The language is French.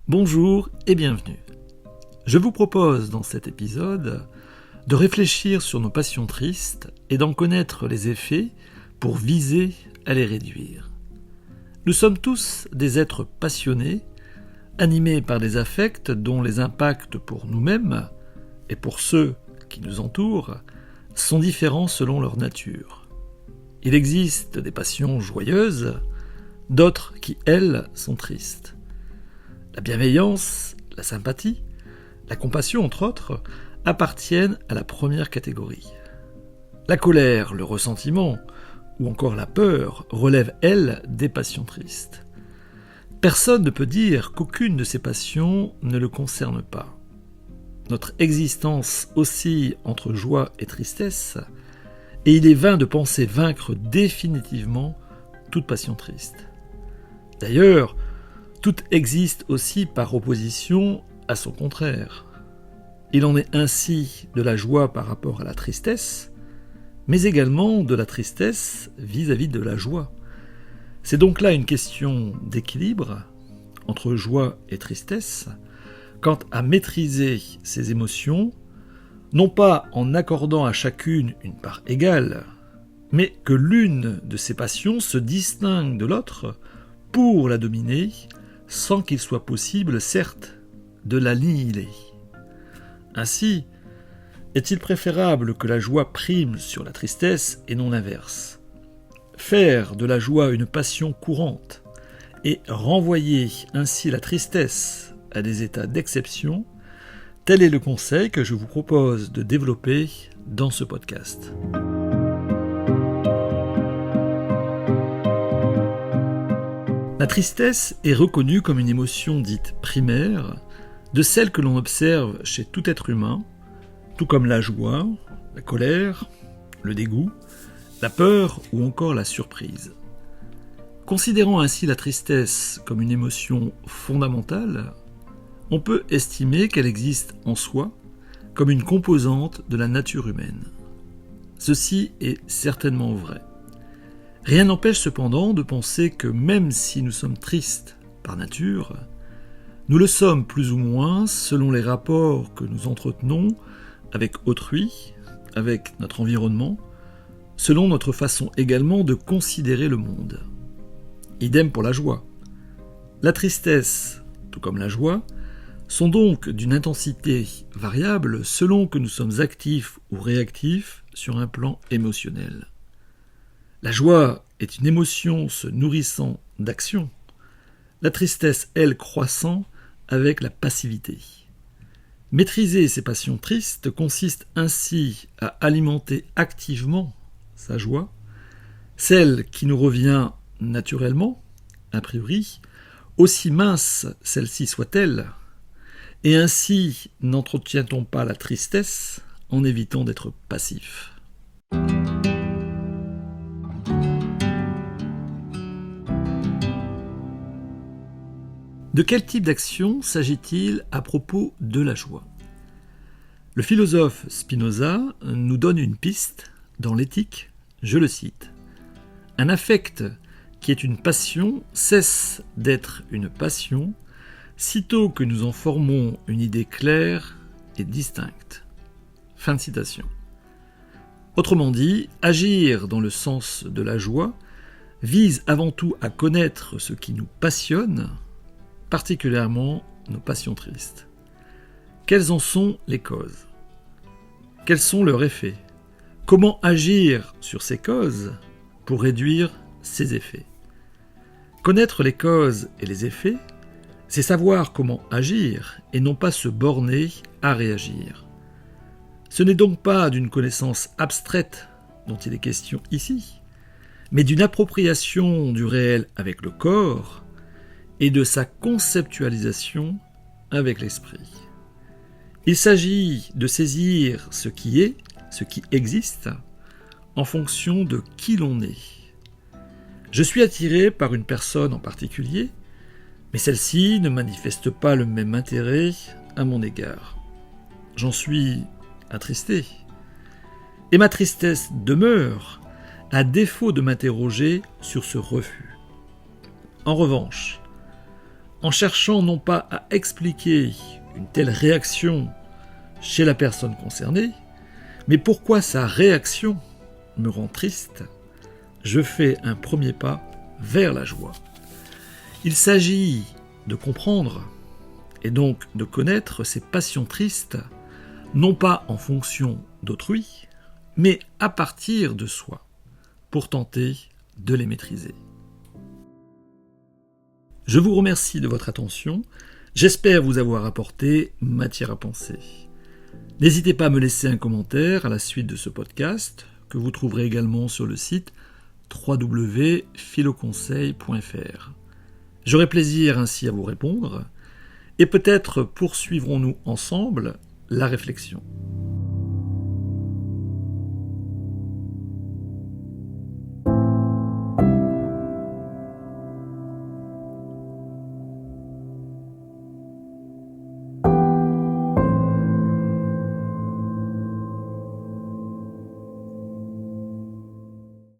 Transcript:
Bonjour et bienvenue. Je vous propose dans cet épisode de réfléchir sur nos passions tristes et d'en connaître les effets pour viser à les réduire. Nous sommes tous des êtres passionnés, animés par des affects dont les impacts pour nous-mêmes et pour ceux qui nous entourent sont différents selon leur nature. Il existe des passions joyeuses, d'autres qui, elles, sont tristes. La bienveillance, la sympathie, la compassion, entre autres, appartiennent à la première catégorie. La colère, le ressentiment ou encore la peur relèvent, elles, des passions tristes. Personne ne peut dire qu'aucune de ces passions ne le concerne pas. Notre existence oscille entre joie et tristesse, et il est vain de penser vaincre définitivement toute passion triste. D'ailleurs, tout existe aussi par opposition à son contraire. Il en est ainsi de la joie par rapport à la tristesse, mais également de la tristesse vis-à-vis de la joie. C'est donc là une question d'équilibre entre joie et tristesse, quant à maîtriser ces émotions, non pas en accordant à chacune une part égale, mais que l'une de ces passions se distingue de l'autre pour la dominer, sans qu'il soit possible, certes, de l'annihiler. Ainsi, est-il préférable que la joie prime sur la tristesse et non l'inverse? Faire de la joie une passion courante et renvoyer ainsi la tristesse à des états d'exception, tel est le conseil que je vous propose de développer dans ce podcast. La tristesse est reconnue comme une émotion dite primaire, de celle que l'on observe chez tout être humain, tout comme la joie, la colère, le dégoût, la peur ou encore la surprise. Considérant ainsi la tristesse comme une émotion fondamentale, on peut estimer qu'elle existe en soi comme une composante de la nature humaine. Ceci est certainement vrai. Rien n'empêche cependant de penser que même si nous sommes tristes par nature, nous le sommes plus ou moins selon les rapports que nous entretenons avec autrui, avec notre environnement, selon notre façon également de considérer le monde. Idem pour la joie. La tristesse, tout comme la joie, sont donc d'une intensité variable selon que nous sommes actifs ou réactifs sur un plan émotionnel. La joie est une émotion se nourrissant d'action, la tristesse, elle, croissant avec la passivité. Maîtriser ces passions tristes consiste ainsi à alimenter activement sa joie, celle qui nous revient naturellement, a priori, aussi mince celle-ci soit-elle, et ainsi n'entretient-on pas la tristesse en évitant d'être passif. De quel type d'action s'agit-il à propos de la joie? Le philosophe Spinoza nous donne une piste dans l'Éthique, je le cite. « Un affect qui est une passion cesse d'être une passion sitôt que nous en formons une idée claire et distincte. » Fin de citation. Autrement dit, agir dans le sens de la joie vise avant tout à connaître ce qui nous passionne, particulièrement nos passions tristes. Quelles en sont les causes? Quels sont leurs effets? Comment agir sur ces causes pour réduire ces effets? Connaître les causes et les effets, c'est savoir comment agir et non pas se borner à réagir. Ce n'est donc pas d'une connaissance abstraite dont il est question ici, mais d'une appropriation du réel avec le corps et de sa conceptualisation avec l'esprit. Il s'agit de saisir ce qui est, ce qui existe, en fonction de qui l'on est. Je suis attiré par une personne en particulier, mais celle-ci ne manifeste pas le même intérêt à mon égard. J'en suis attristé. Et ma tristesse demeure, à défaut de m'interroger sur ce refus. En revanche, en cherchant non pas à expliquer une telle réaction chez la personne concernée, mais pourquoi sa réaction me rend triste, je fais un premier pas vers la joie. Il s'agit de comprendre et donc de connaître ces passions tristes, non pas en fonction d'autrui, mais à partir de soi, pour tenter de les maîtriser. Je vous remercie de votre attention, j'espère vous avoir apporté matière à penser. N'hésitez pas à me laisser un commentaire à la suite de ce podcast, que vous trouverez également sur le site www.philoconseil.fr. J'aurai plaisir ainsi à vous répondre, et peut-être poursuivrons-nous ensemble la réflexion.